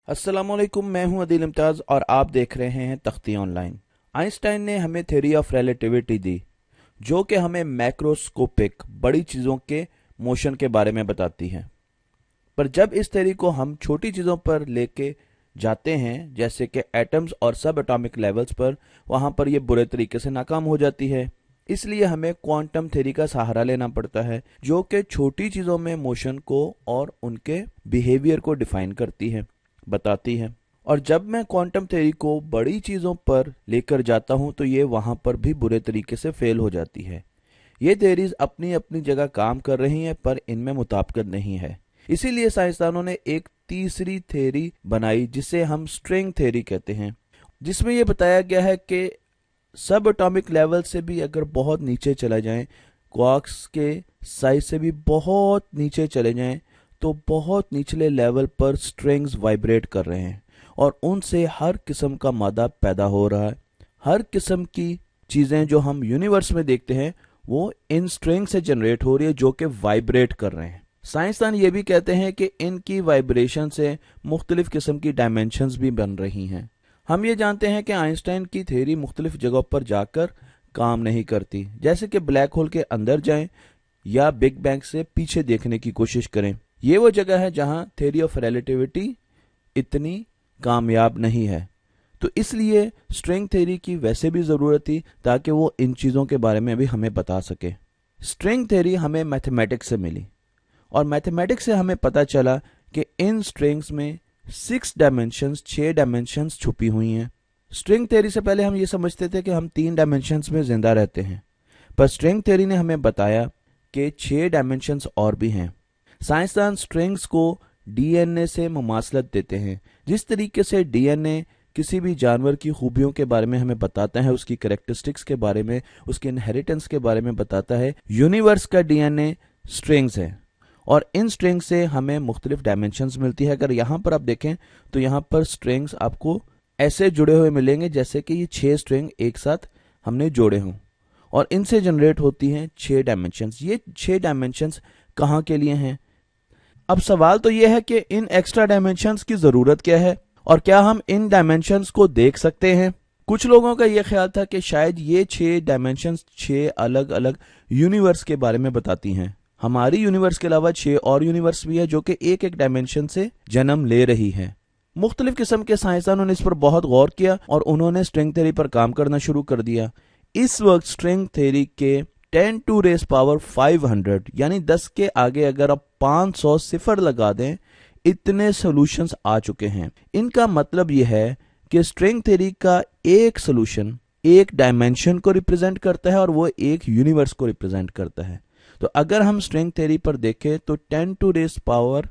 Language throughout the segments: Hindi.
अस्सलामुअलैकुम, मैं हूं अदील इम्तियाज और आप देख रहे हैं तख्ती ऑनलाइन। आइंस्टाइन ने हमें थ्योरी ऑफ रिलेटिविटी दी, जो कि हमें मैक्रोस्कोपिक बड़ी चीज़ों के मोशन के बारे में बताती है। पर जब इस थ्योरी को हम छोटी चीज़ों पर लेके जाते हैं, जैसे कि एटम्स और सब एटॉमिक लेवल्स पर, वहां पर यह बुरे तरीके से नाकाम हो जाती है। इसलिए हमें क्वांटम थ्योरी का सहारा लेना पड़ता है, जो कि छोटी चीज़ों में मोशन को और उनके बिहेवियर को डिफाइन करती है, बताती है। और जब मैं क्वांटम थ्योरी को बड़ी चीज़ों पर लेकर जाता हूं तो ये वहां पर भी बुरे तरीके से फेल हो जाती है। ये थ्योरीज अपनी अपनी जगह काम कर रही हैं, पर इनमें मुताबिकत नहीं है। इसीलिए साइंसदानों ने एक तीसरी थ्योरी बनाई, जिसे हम स्ट्रिंग थ्योरी कहते हैं, जिसमें यह बताया गया है कि सब एटॉमिक लेवल से भी अगर बहुत नीचे चला जाएं, क्वार्क्स के साइज से भी बहुत नीचे चले जाएं, तो बहुत निचले लेवल पर स्ट्रिंग्स वाइब्रेट कर रहे हैं और उनसे हर किस्म का मादा पैदा हो रहा है। हर किस्म की चीज़ें जो हम यूनिवर्स में देखते हैं वो इन स्ट्रिंग से जनरेट हो रही है, जो कि वाइब्रेट कर रहे हैं। साइंसदान ये भी कहते हैं कि इनकी वाइब्रेशन से मुख्तलिफ किस्म की डायमेंशंस भी बन रही हैं। हम ये जानते हैं कि आइंस्टाइन की थ्योरी मुख्तलिफ जगहों पर जाकर काम नहीं करती, जैसे कि ब्लैक होल के अंदर जाएं या बिग बैंग से पीछे देखने की कोशिश करें। ये वो जगह है जहां थ्योरी ऑफ रिलेटिविटी इतनी कामयाब नहीं है। तो इसलिए स्ट्रिंग थ्योरी की वैसे भी ज़रूरत थी, ताकि वो इन चीज़ों के बारे में भी हमें बता सके। स्ट्रिंग थ्योरी हमें मैथमेटिक्स से मिली, और मैथमेटिक्स से हमें पता चला कि इन स्ट्रिंग्स में 6 डायमेंशंस छुपी हुई हैं। स्ट्रिंग थ्योरी से पहले हम ये समझते थे कि हम 3 डायमेंशंस में जिंदा रहते हैं, पर स्ट्रिंग थ्योरी ने हमें बताया कि 6 डायमेंशंस और भी हैं। साइंसदान स्ट्रिंग्स को डीएनए से मुमासलत देते हैं। जिस तरीके से डीएनए किसी भी जानवर की खूबियों के बारे में हमें बताता है, उसकी करेक्टरिस्टिक्स के बारे में, उसके इनहेरिटेंस के बारे में बताता है, यूनिवर्स का डीएनए स्ट्रिंग्स है, और इन स्ट्रिंग्स से हमें मुख्तलिफ डायमेंशंस मिलती है। अगर यहाँ पर आप देखें तो यहाँ पर स्ट्रिंग्स आपको ऐसे जुड़े हुए मिलेंगे जैसे कि ये 6 स्ट्रिंग एक साथ हमने जोड़े हों, और इनसे जनरेट होती हैं 6 डायमेंशंस। ये 6 डायमेंशंस कहाँ के लिए हैं? अब सवाल तो यह है कि इन एक्स्ट्रा डायमेंशंस की ज़रूरत क्या है, और क्या हम इन डायमेंशंस को देख सकते हैं? कुछ लोगों का यह ख्याल था कि शायद ये 6 डायमेंशंस 6 अलग अलग यूनिवर्स के बारे में बताती हैं। हमारी यूनिवर्स के अलावा 6 और यूनिवर्स भी है, जो कि एक एक डायमेंशन से जन्म ले रही है। मुख्तलिफ किस्म के साइंसदानों ने इस पर बहुत गौर किया और उन्होंने स्ट्रिंग थ्योरी पर काम करना शुरू कर दिया। इस वक्त स्ट्रिंग थ्योरी के 10⁻⁵ यानी 10 के आगे अगर आप 500 सिफर लगा दें, इतने सॉल्यूशंस आ चुके हैं। इनका मतलब यह है कि स्ट्रिंग थ्योरी का एक सॉल्यूशन एक डायमेंशन को रिप्रेजेंट करता है और वो एक यूनिवर्स को रिप्रेजेंट करता है। तो अगर हम स्ट्रिंग थ्योरी पर देखें तो 10⁻,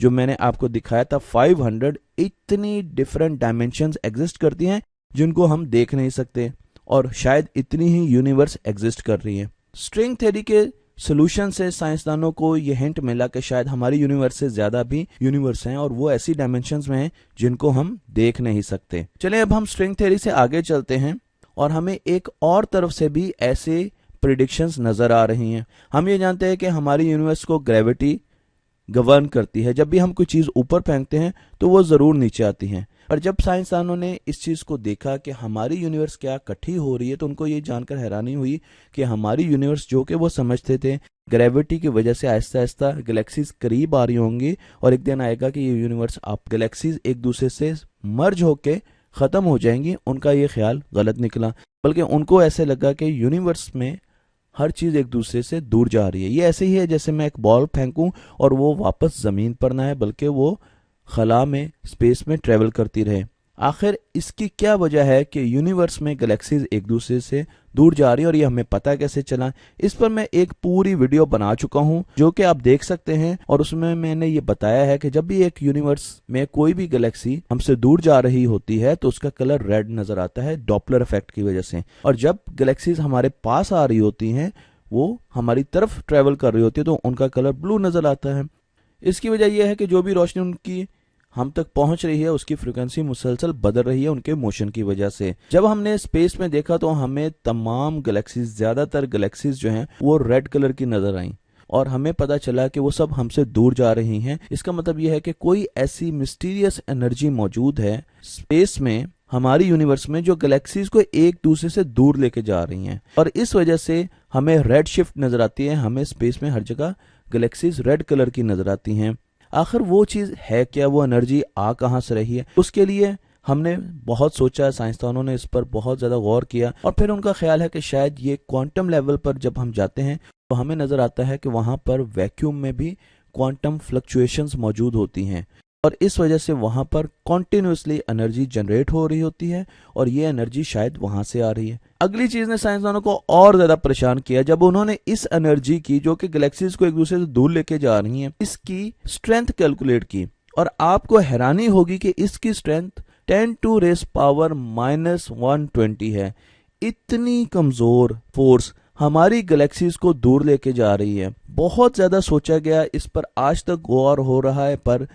जो मैंने आपको दिखाया था 500, इतनी डिफरेंट डायमेंशंस एग्जिस्ट करती हैं जिनको हम देख नहीं सकते, और शायद इतनी ही यूनिवर्स एग्जिस्ट कर रही है। स्ट्रिंग थ्योरी के सोल्यूशन से साइंसदानों को यह हिंट मिला कि शायद हमारी यूनिवर्स से ज्यादा भी यूनिवर्स हैं, और वो ऐसी डायमेंशंस में हैं जिनको हम देख नहीं सकते। चलें अब हम स्ट्रिंग थ्योरी से आगे चलते हैं, और हमें एक और तरफ से भी ऐसे प्रिडिक्शंस नजर आ रही हैं। हम ये जानते हैं कि हमारी यूनिवर्स को ग्रेविटी गवर्न करती है। जब भी हम कोई चीज़ ऊपर फेंकते हैं तो वो ज़रूर नीचे आती है। पर जब साइंसदानों ने इस चीज़ को देखा कि हमारी यूनिवर्स क्या इकट्ठी हो रही है, तो उनको ये जानकर हैरानी हुई कि हमारी यूनिवर्स, जो कि वो समझते थे ग्रेविटी की वजह से आहिस्ता आहिस्ता गैलेक्सीज करीब आ रही होंगी, और एक दिन आएगा कि ये यूनिवर्स, आप गैलेक्सीज एक दूसरे से मर्ज होके ख़त्म हो जाएंगी, उनका ये ख्याल गलत निकला। बल्कि उनको ऐसे लगा कि यूनिवर्स में हर चीज़ एक दूसरे से दूर जा रही है। ये ऐसे ही है जैसे मैं एक बॉल फेंकूं और वो वापस ज़मीन पर ना है, बल्कि वो खला में, स्पेस में ट्रेवल करती रहे। आखिर इसकी क्या वजह है कि यूनिवर्स में गैलेक्सीज एक दूसरे से दूर जा रही है, और ये हमें पता कैसे चला? इस पर मैं एक पूरी वीडियो बना चुका हूं, जो कि आप देख सकते हैं, और उसमें मैंने ये बताया है कि जब भी एक यूनिवर्स में कोई भी गैलेक्सी हमसे दूर जा रही होती है तो उसका कलर रेड नजर आता है डॉपलर इफेक्ट की वजह से, और जब गैलेक्सीज हमारे पास आ रही होती हैं, वो हमारी तरफ ट्रेवल कर रही होती है, तो उनका कलर ब्लू नजर आता है। इसकी वजह यह है कि जो भी रोशनी उनकी हम तक पहुंच रही है, उसकी फ्रिक्वेंसी मुसलसल बदल रही है उनके मोशन की वजह से। जब हमने स्पेस में देखा तो हमें तमाम गैलेक्सीज, ज्यादातर गैलेक्सीज जो हैं वो रेड कलर की नजर आई, और हमें पता चला कि वो सब हमसे दूर जा रही हैं। इसका मतलब यह है कि कोई ऐसी मिस्टीरियस एनर्जी मौजूद है स्पेस में, हमारी यूनिवर्स में, जो गैलेक्सीज को एक दूसरे से दूर लेके जा रही हैं, और इस वजह से हमें रेड शिफ्ट नजर आती है। हमें स्पेस में हर जगह गैलेक्सीज रेड कलर की नजर आती हैं। आखिर वो चीज है क्या, वो एनर्जी आ कहां से रही है? उसके लिए हमने बहुत सोचा, साइंसदानों ने इस पर बहुत ज्यादा गौर किया, और फिर उनका ख्याल है कि शायद ये क्वांटम लेवल पर जब हम जाते हैं तो हमें नजर आता है कि वहां पर वैक्यूम में भी क्वांटम फ्लक्चुएशंस मौजूद होती हैं, और इस वजह से वहां पर कॉन्टिन्यूसली एनर्जी जनरेट हो रही होती है, और ये एनर्जी शायद वहां से आ रही है। अगली चीज ने साइंसदानों को और ज्यादा परेशान किया जब उन्होंने इस एनर्जी की, जो कि गैलेक्सीज को एक दूसरे से दूर लेके जा रही हैं, इसकी स्ट्रेंथ कैलकुलेट की, और आपको हैरानी होगी कि इसकी स्ट्रेंथ 10⁻⁻120 है। इतनी कमजोर फोर्स हमारी गैलेक्सीज को दूर लेके जा रही है। बहुत ज्यादा सोचा गया, इस पर आज तक गौर हो रहा है, पर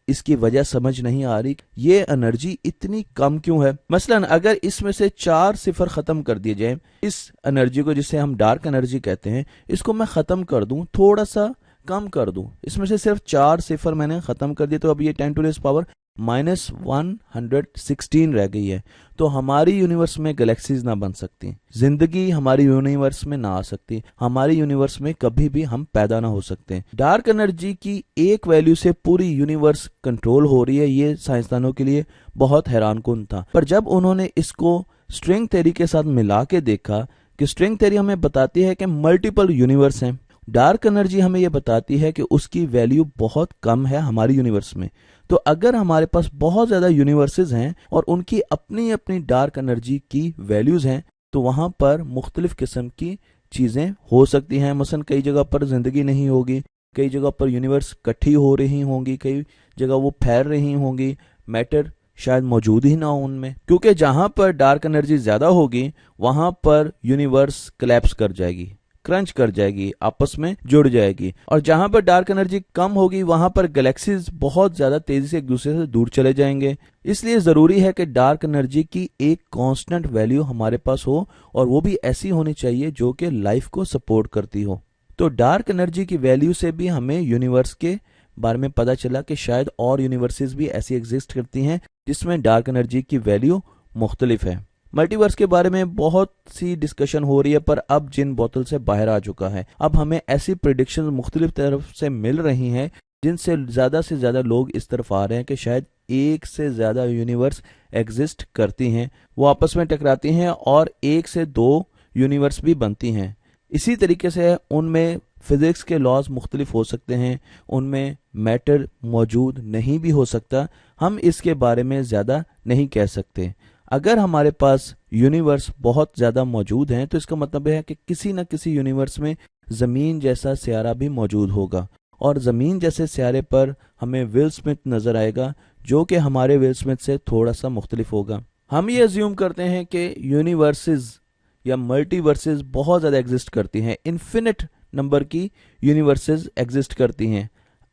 इसकी वजह समझ नहीं आ रही। ये एनर्जी इतनी कम क्यों है? मसलन अगर इसमें से 4 सिफर खत्म कर दिए जाए, इस एनर्जी को जिसे हम डार्क एनर्जी कहते हैं, इसको मैं खत्म कर दूं, थोड़ा सा कम कर दूं, इसमें से सिर्फ 4 सिफर मैंने खत्म कर दिए, तो अब ये 10⁻⁻116 रह गई है। तो हमारी यूनिवर्स में गैलेक्सीज ना बन सकती, जिंदगी हमारी यूनिवर्स में ना आ सकती, हमारी यूनिवर्स में कभी भी हम पैदा ना हो सकते। डार्क एनर्जी की एक वैल्यू से पूरी यूनिवर्स कंट्रोल हो रही है, ये साइंसदानों के लिए बहुत हैरानकुन था। पर जब उन्होंने इसको स्ट्रिंग थ्योरी के साथ मिला के देखा कि स्ट्रिंग थ्योरी हमें बताती है कि मल्टीपल यूनिवर्स हैं, डार्क एनर्जी हमें यह बताती है कि उसकी वैल्यू बहुत कम है हमारी यूनिवर्स में। तो अगर हमारे पास बहुत ज्यादा यूनिवर्सेस हैं और उनकी अपनी अपनी डार्क एनर्जी की वैल्यूज हैं, तो वहां पर मुख्तलिफ किस्म की चीजें हो सकती हैं। मसलन कई जगह पर जिंदगी नहीं होगी, कई जगह पर यूनिवर्स इकट्ठी हो रही होंगी, कई जगह वो फैल रही होंगी, मैटर शायद मौजूद ही ना हो उनमें, क्योंकि जहां पर डार्क एनर्जी ज्यादा होगी वहां पर यूनिवर्स कोलैप्स कर जाएगी, क्रंच कर जाएगी, आपस में जुड़ जाएगी, और जहां पर डार्क एनर्जी कम होगी वहां पर गैलेक्सीज बहुत ज्यादा तेजी से एक दूसरे से दूर चले जाएंगे। इसलिए जरूरी है कि डार्क एनर्जी की एक कांस्टेंट वैल्यू हमारे पास हो, और वो भी ऐसी होनी चाहिए जो कि लाइफ को सपोर्ट करती हो। तो डार्क एनर्जी की वैल्यू से भी हमें यूनिवर्स के बारे में पता चला कि शायद और यूनिवर्सेस भी ऐसी एग्जिस्ट करती हैं जिसमें डार्क एनर्जी की वैल्यू मुख्तलिफ है। मल्टीवर्स के बारे में बहुत सी डिस्कशन हो रही है, पर अब जिन बोतल से बाहर आ चुका है। अब हमें ऐसी प्रिडिक्शन मुख्तलिफ तरफ से मिल रही हैं जिनसे ज्यादा लोग इस तरफ आ रहे हैं कि शायद एक से ज्यादा यूनिवर्स एग्जिस्ट करती हैं, वो आपस में टकराती हैं और 1 से 2 यूनिवर्स भी बनती हैं। इसी तरीके से उनमें फिजिक्स के लॉज मुख्तलिफ हो सकते हैं, उनमें मैटर मौजूद नहीं भी हो सकता। हम इसके बारे में ज्यादा नहीं कह सकते। अगर हमारे पास यूनिवर्स बहुत ज्यादा मौजूद हैं तो इसका मतलब है कि किसी न किसी यूनिवर्स में जमीन जैसा सियारा भी मौजूद होगा, और जमीन जैसे सियारे पर हमें विल स्मिथ नजर आएगा जो कि हमारे विल स्मिथ से थोड़ा सा मुख्तलिफ होगा। हम ये अज्यूम करते हैं कि यूनिवर्सेस या मल्टीवर्सेस बहुत ज्यादा एग्जिस्ट करती हैं, इन्फिनिट नंबर की यूनिवर्सेस एग्जिस्ट करती हैं।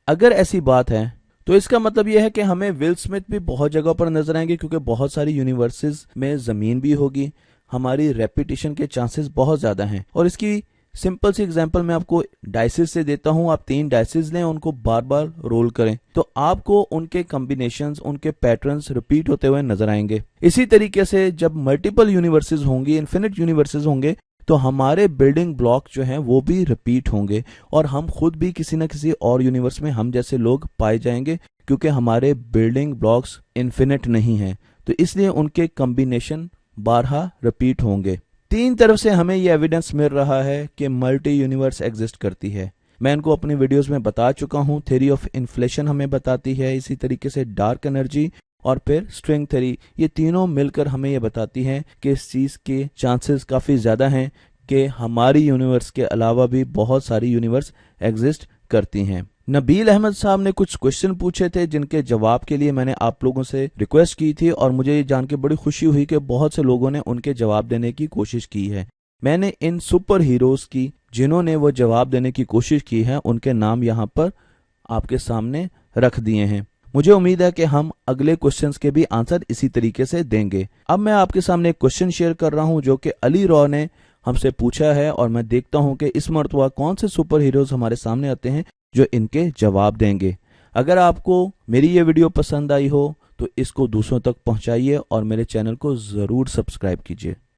अगर ऐसी बात है तो इसका मतलब यह है कि हमें विल स्मिथ भी बहुत जगह पर नजर आएंगे, क्योंकि बहुत सारी यूनिवर्सेस में जमीन भी होगी, हमारी रेपिटेशन के चांसेस बहुत ज्यादा हैं। और इसकी सिंपल सी एग्जांपल मैं आपको डाइसेस से देता हूं। आप 3 डाइसेस लें, उनको बार बार रोल करें, तो आपको उनके कॉम्बिनेशंस, उनके पैटर्न्स रिपीट होते हुए नजर आएंगे। इसी तरीके से जब मल्टीपल यूनिवर्सेस होंगी, इन्फिनिट यूनिवर्सेस होंगे, तो हमारे बिल्डिंग ब्लॉक जो हैं वो भी रिपीट होंगे, और हम खुद भी किसी न किसी और यूनिवर्स में हम जैसे लोग पाए जाएंगे, क्योंकि हमारे बिल्डिंग ब्लॉक्स इन्फिनिट नहीं हैं, तो इसलिए उनके कॉम्बिनेशन बारहा रिपीट होंगे। 3 तरफ से हमें ये एविडेंस मिल रहा है कि मल्टी यूनिवर्स एग्जिस्ट करती है। मैं इनको अपनी वीडियोस में बता चुका हूं। थ्योरी ऑफ इन्फ्लेशन हमें बताती है, इसी तरीके से डार्क एनर्जी और फिर स्ट्रिंग थ्योरी, ये तीनों मिलकर हमें ये बताती हैं कि इस चीज के चांसेस काफी ज्यादा हैं कि हमारी यूनिवर्स के अलावा भी बहुत सारी यूनिवर्स एग्जिस्ट करती हैं। नबील अहमद साहब ने कुछ क्वेश्चन पूछे थे जिनके जवाब के लिए मैंने आप लोगों से रिक्वेस्ट की थी, और मुझे ये जान के बड़ी खुशी हुई कि बहुत से लोगों ने उनके जवाब देने की कोशिश की है। मैंने इन सुपर हीरोज की जिन्होंने वो जवाब देने की कोशिश की है उनके नाम यहाँ पर आपके सामने रख दिए हैं। मुझे उम्मीद है कि हम अगले क्वेश्चंस के भी आंसर इसी तरीके से देंगे। अब मैं आपके सामने एक क्वेश्चन शेयर कर रहा हूं जो कि अली रॉ ने हमसे पूछा है और मैं देखता हूं कि इस मर्तबा कौन से सुपर हीरोज हमारे सामने आते हैं जो इनके जवाब देंगे। अगर आपको मेरी ये वीडियो पसंद आई हो तो इसको दूसरों तक पहुंचाइए और मेरे चैनल को ज़रूर सब्सक्राइब कीजिए।